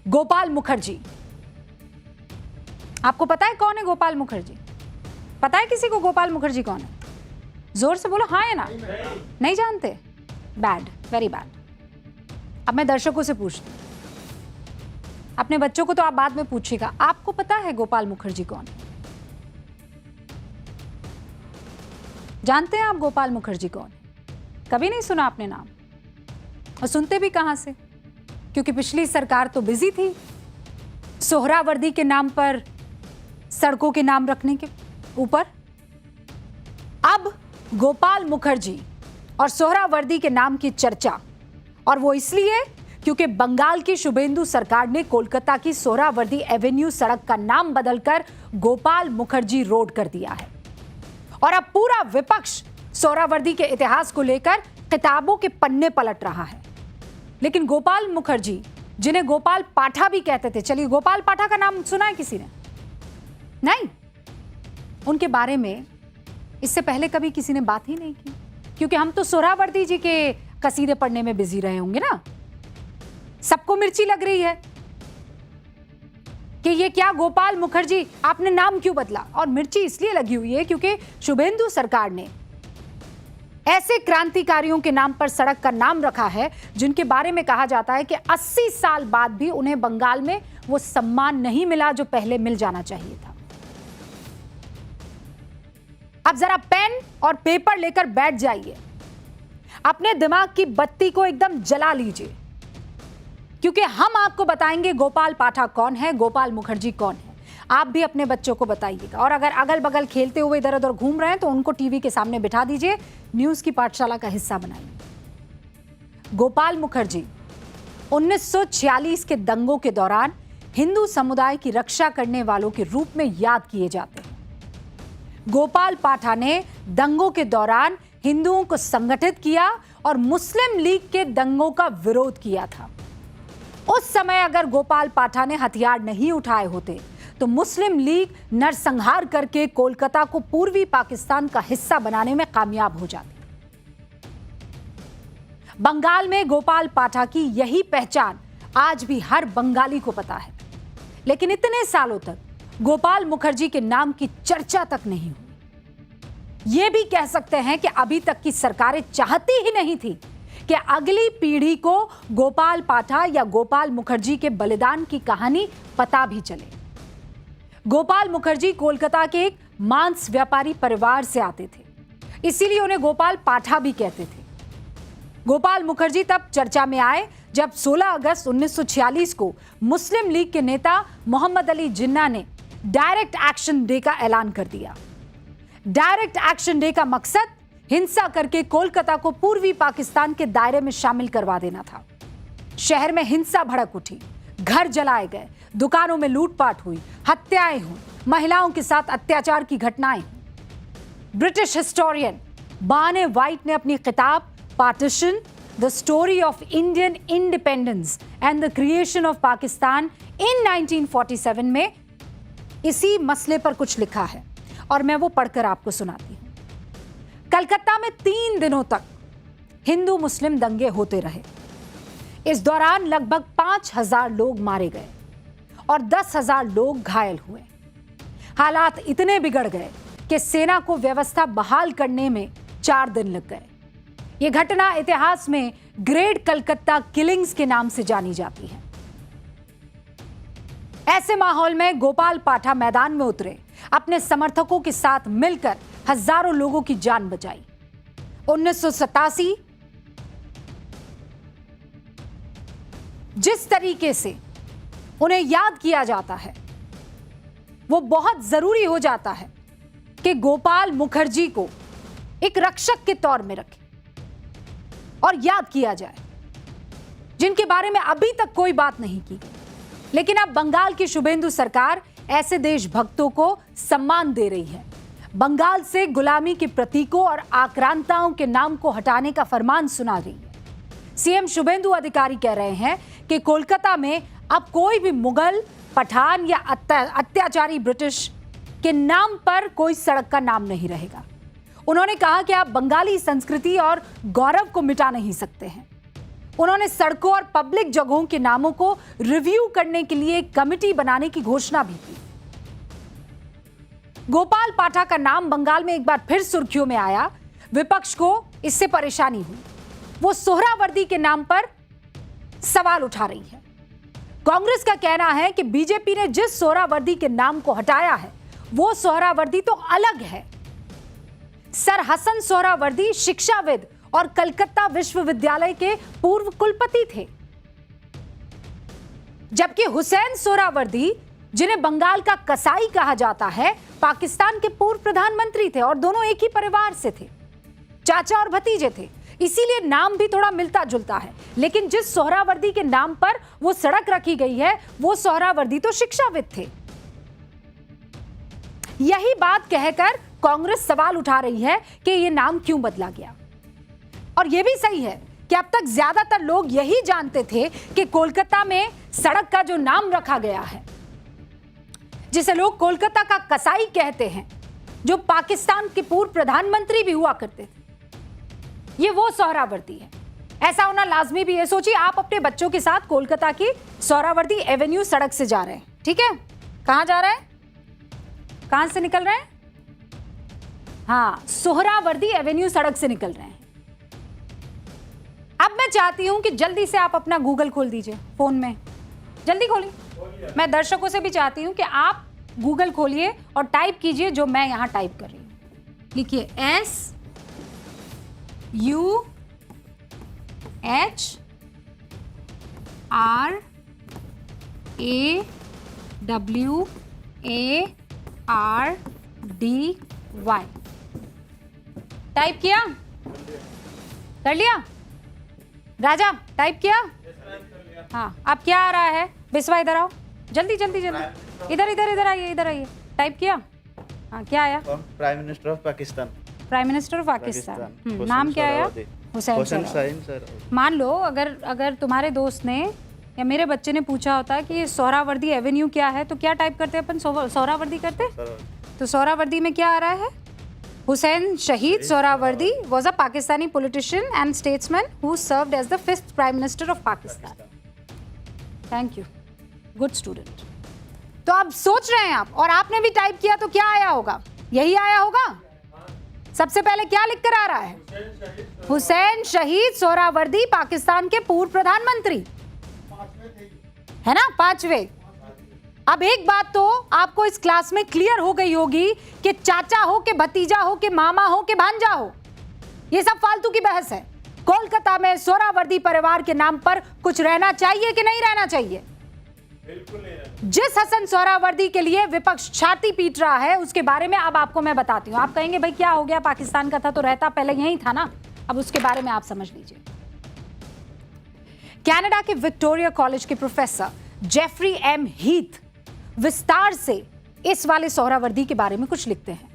गोपाल मुखर्जी। आपको पता है कौन है गोपाल मुखर्जी? पता है किसी को गोपाल मुखर्जी कौन है? जोर से बोलो हाँ या ना। नहीं जानते? Bad, very bad. अब मैं दर्शकों से पूछती हूँ, अपने बच्चों को तो आप बाद में पूछिएगा, आपको पता है गोपाल मुखर्जी कौन है? जानते हैं आप गोपाल मुखर्जी कौन है? कभी नहीं सुना आपने नाम, और सुनते भी कहां से? क्योंकि पिछली सरकार तो बिजी थी सोहरावर्दी के नाम पर सड़कों के नाम रखने के ऊपर। अब गोपाल मुखर्जी और सोहरावर्दी के नाम की चर्चा, और वो इसलिए क्योंकि बंगाल की शुभेंदु सरकार ने कोलकाता की सोहरावर्दी एवेन्यू सड़क का नाम बदलकर गोपाल मुखर्जी रोड कर दिया है। और अब पूरा विपक्ष सोहरावर्दी के इतिहास को लेकर किताबों के पन्ने पलट रहा है। लेकिन गोपाल मुखर्जी, जिन्हें गोपाल पाठा भी कहते थे, चलिए गोपाल पाठा का नाम सुना है किसी ने? नहीं, उनके बारे में इससे पहले कभी किसी ने बात ही नहीं की, क्योंकि हम तो सोहरावर्दी जी के कसीदे पढ़ने में बिजी रहे होंगे ना। सबको मिर्ची लग रही है कि ये क्या गोपाल मुखर्जी, आपने नाम क्यों बदला? और मिर्ची इसलिए लगी हुई है क्योंकि शुभेंदु सरकार ने ऐसे क्रांतिकारियों के नाम पर सड़क का नाम रखा है जिनके बारे में कहा जाता है कि 80 साल बाद भी उन्हें बंगाल में वो सम्मान नहीं मिला जो पहले मिल जाना चाहिए था। अब जरा पेन और पेपर लेकर बैठ जाइए, अपने दिमाग की बत्ती को एकदम जला लीजिए, क्योंकि हम आपको बताएंगे गोपाल पाठा कौन है, गोपाल मुखर्जी कौन है। आप भी अपने बच्चों को बताइएगा, और अगर अगल बगल खेलते हुए इधर उधर घूम रहे हैं तो उनको टीवी के सामने बिठा दीजिए, न्यूज की पाठशाला का हिस्सा बनाइए। गोपाल मुखर्जी 1946 के दंगों के दौरान हिंदू समुदाय की रक्षा करने वालों के रूप में याद किए जाते हैं। गोपाल पाठा ने दंगों के दौरान हिंदुओं को संगठित किया और मुस्लिम लीग के दंगों का विरोध किया था। उस समय अगर गोपाल पाठा ने हथियार नहीं उठाए होते तो मुस्लिम लीग नरसंहार करके कोलकाता को पूर्वी पाकिस्तान का हिस्सा बनाने में कामयाब हो जाती। बंगाल में गोपाल पाठा की यही पहचान आज भी हर बंगाली को पता है, लेकिन इतने सालों तक गोपाल मुखर्जी के नाम की चर्चा तक नहीं हुई। यह भी कह सकते हैं कि अभी तक की सरकारें चाहती ही नहीं थी कि अगली पीढ़ी को गोपाल पाठा या गोपाल मुखर्जी के बलिदान की कहानी पता भी चले। गोपाल मुखर्जी कोलकाता के एक मांस व्यापारी परिवार से आते थे, इसीलिए उन्हें गोपाल पाठा भी कहते थे। गोपाल मुखर्जी तब चर्चा में आए जब 16 अगस्त 1946 को मुस्लिम लीग के नेता मोहम्मद अली जिन्ना ने डायरेक्ट एक्शन डे का ऐलान कर दिया। डायरेक्ट एक्शन डे का मकसद हिंसा करके कोलकाता को पूर्वी पाकिस्तान के दायरे में शामिल करवा देना था। शहर में हिंसा भड़क उठी, घर जलाए गए, दुकानों में लूटपाट हुई, हत्याएं हुई, महिलाओं के साथ अत्याचार की घटनाएं हुई। ब्रिटिश हिस्टोरियन बाने वाइट ने अपनी किताब partition, the story of Indian independence and the creation of Pakistan in 1947 में इसी मसले पर कुछ लिखा है, और मैं वो पढ़कर आपको सुनाती हूं। कलकत्ता में 3 दिनों तक हिंदू मुस्लिम दंगे होते रहे। इस दौरान लगभग 5000 लोग मारे गए और 10,000 लोग घायल हुए। हालात इतने बिगड़ गए कि सेना को व्यवस्था बहाल करने में 4 दिन लग गए। यह घटना इतिहास में ग्रेट कलकत्ता किलिंग्स के नाम से जानी जाती है। ऐसे माहौल में गोपाल पाठा मैदान में उतरे, अपने समर्थकों के साथ मिलकर हजारों लोगों की जान बचाई। 1987 जिस तरीके से उन्हें याद किया जाता है वो बहुत जरूरी हो जाता है कि गोपाल मुखर्जी को एक रक्षक के तौर में रखें और याद किया जाए, जिनके बारे में अभी तक कोई बात नहीं की गई। लेकिन अब बंगाल की शुभेंदु सरकार ऐसे देशभक्तों को सम्मान दे रही है। बंगाल से गुलामी के प्रतीकों और आक्रांताओं के नाम को हटाने का फरमान सुना रही है। सीएम शुभेंदु अधिकारी कह रहे हैं कि कोलकाता में अब कोई भी मुगल, पठान या अत्याचारी ब्रिटिश के नाम पर कोई सड़क का नाम नहीं रहेगा। उन्होंने कहा कि आप बंगाली संस्कृति और गौरव को मिटा नहीं सकते हैं। उन्होंने सड़कों और पब्लिक जगहों के नामों को रिव्यू करने के लिए एक कमेटी बनाने की घोषणा भी की। गोपाल पाठक का नाम बंगाल में एक बार फिर सुर्खियों में आया। विपक्ष को इससे परेशानी हुई। वो सोहरावर्दी के नाम पर सवाल उठा रही है। कांग्रेस का कहना है कि बीजेपी ने जिस सोहरावर्दी के नाम को हटाया है वो सोहरावर्दी तो अलग है। सर हसन सोहरावर्दी शिक्षाविद और कलकत्ता विश्वविद्यालय के पूर्व कुलपति थे, जबकि हुसैन सोहरावर्दी, जिन्हें बंगाल का कसाई कहा जाता है, पाकिस्तान के पूर्व प्रधानमंत्री थे और दोनों एक ही परिवार से थे, चाचा और भतीजे थे। इसीलिए नाम भी थोड़ा मिलता जुलता है। लेकिन जिस सोहरावर्दी के नाम पर वो सड़क रखी गई है वो सोहरावर्दी तो शिक्षाविद थे। यही बात कहकर कांग्रेस सवाल उठा रही है कि ये नाम क्यों बदला गया। और यह भी सही है कि अब तक ज्यादातर लोग यही जानते थे कि कोलकाता में सड़क का जो नाम रखा गया है, जिसे लोग कोलकाता का कसाई कहते हैं, जो पाकिस्तान के पूर्व प्रधानमंत्री भी हुआ करते थे, ये वो सोहरावर्दी है। ऐसा होना लाजमी भी है। सोचिए आप अपने बच्चों के साथ कोलकाता की सोहरावर्दी एवेन्यू सड़क से जा रहे हैं, ठीक है? कहां जा रहे हैं? कहां से निकल रहे हैं? हाँ, सोहरावर्दी एवेन्यू सड़क से निकल रहे हैं। अब मैं चाहती हूं कि जल्दी से आप अपना गूगल खोल दीजिए फोन में। जल्दी खोलिए। मैं दर्शकों से भी चाहती हूं कि आप गूगल खोलिए और टाइप कीजिए जो मैं यहां टाइप कर रही हूं। लिखिए SUHRAWARDY। टाइप किया? कर लिया? राजा टाइप किया? हाँ, अब क्या आ रहा है? बिस्वा इधर आओ, जल्दी जल्दी जल्दी, इधर इधर इधर आइए, इधर आइए। टाइप किया? हाँ, क्या आया? Prime minister of Pakistan. Prime minister of Pakistan. नाम क्या आया? हुसैन सर। मान लो अगर तुम्हारे दोस्त ने या मेरे बच्चे ने पूछा होता कि ये सोहरावर्दी एवेन्यू क्या है, तो क्या टाइप करते अपन? सोहरावर्दी करते। तो सोहरावर्दी में क्या आ रहा है? Hussain Shahid Sohrawardy was a Pakistani politician and statesman who served as the 5th Prime Minister of Pakistan. Thank you. Good student. तो अब सोच रहे हैं आप, और आपने भी टाइप किया तो क्या आया होगा? यही आया होगा। सबसे पहले क्या लिखकर आ रहा है? हुसैन शहीद सोहरावर्दी, पाकिस्तान के पूर्व प्रधानमंत्री, है ना? 5वें। अब एक बात तो आपको इस क्लास में क्लियर हो गई होगी कि चाचा हो के भतीजा हो के मामा हो के भांजा हो, ये सब फालतू की बहस है। कोलकाता में सोहरावर्दी परिवार के नाम पर कुछ रहना चाहिए कि नहीं रहना चाहिए? बिल्कुल नहीं। जिस हसन सोहरावर्दी के लिए विपक्ष छाती पीट रहा है उसके बारे में अब आपको मैं बताती हूं। आप कहेंगे भाई क्या हो गया, पाकिस्तान का था तो रहता पहले यही था ना। अब उसके बारे में आप समझ लीजिए। कनाडा के विक्टोरिया कॉलेज के प्रोफेसर जेफरी एम हीथ विस्तार से इस वाले सोहरावर्दी के बारे में कुछ लिखते हैं।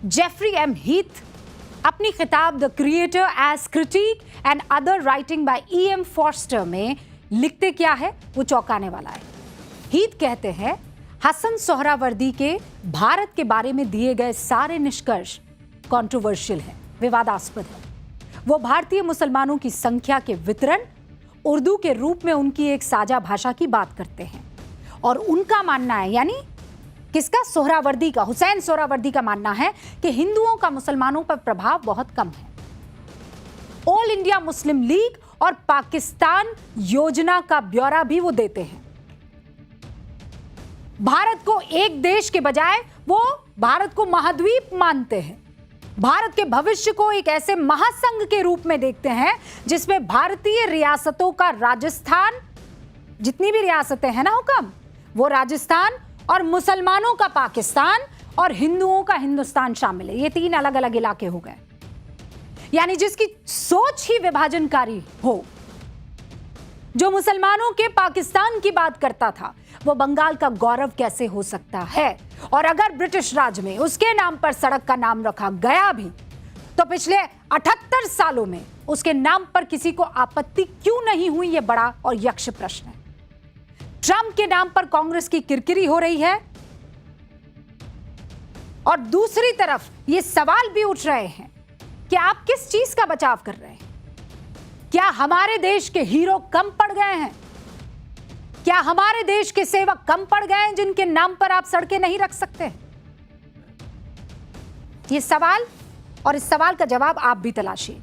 जेफरी एम हीथ अपनी किताब the creator as critic and other writing by E.M. Forster में लिखते क्या है वो चौंकाने वाला है। हीथ कहते हैं हसन सोहरावर्दी के भारत के बारे में दिए गए सारे निष्कर्ष कंट्रोवर्शियल है, विवादास्पद है। वो भारतीय मुसलमानों की संख्या के वितरण, उर्दू के रूप में उनकी एक साझा भाषा की बात करते हैं और उनका मानना है, यानी किसका? सोहरावर्दी का, हुसैन सोहरावर्दी का मानना है कि हिंदुओं का मुसलमानों पर प्रभाव बहुत कम है। ऑल इंडिया मुस्लिम लीग और पाकिस्तान योजना का ब्यौरा भी वो देते हैं। भारत को एक देश के बजाय वो भारत को महाद्वीप मानते हैं। भारत के भविष्य को एक ऐसे महासंघ के रूप में देखते हैं जिसमें भारतीय रियासतों का राजस्थान, जितनी भी रियासतें हैं ना हुक्म, वो राजस्थान, और मुसलमानों का पाकिस्तान और हिंदुओं का हिंदुस्तान शामिल है। ये 3 अलग अलग इलाके हो गए। यानी जिसकी सोच ही विभाजनकारी हो, जो मुसलमानों के पाकिस्तान की बात करता था, वो बंगाल का गौरव कैसे हो सकता है? और अगर ब्रिटिश राज में उसके नाम पर सड़क का नाम रखा गया भी, तो पिछले 78 सालों में उसके नाम पर किसी को आपत्ति क्यों नहीं हुई? ये बड़ा और यक्ष प्रश्न है। ट्रंप के नाम पर कांग्रेस की किरकिरी हो रही है और दूसरी तरफ ये सवाल भी उठ रहे हैं कि आप किस चीज का बचाव कर रहे हैं? क्या हमारे देश के हीरो कम पड़ गए हैं? क्या हमारे देश के सेवक कम पड़ गए हैं जिनके नाम पर आप सड़कें नहीं रख सकते? ये सवाल और इस सवाल का जवाब आप भी तलाशिएगा।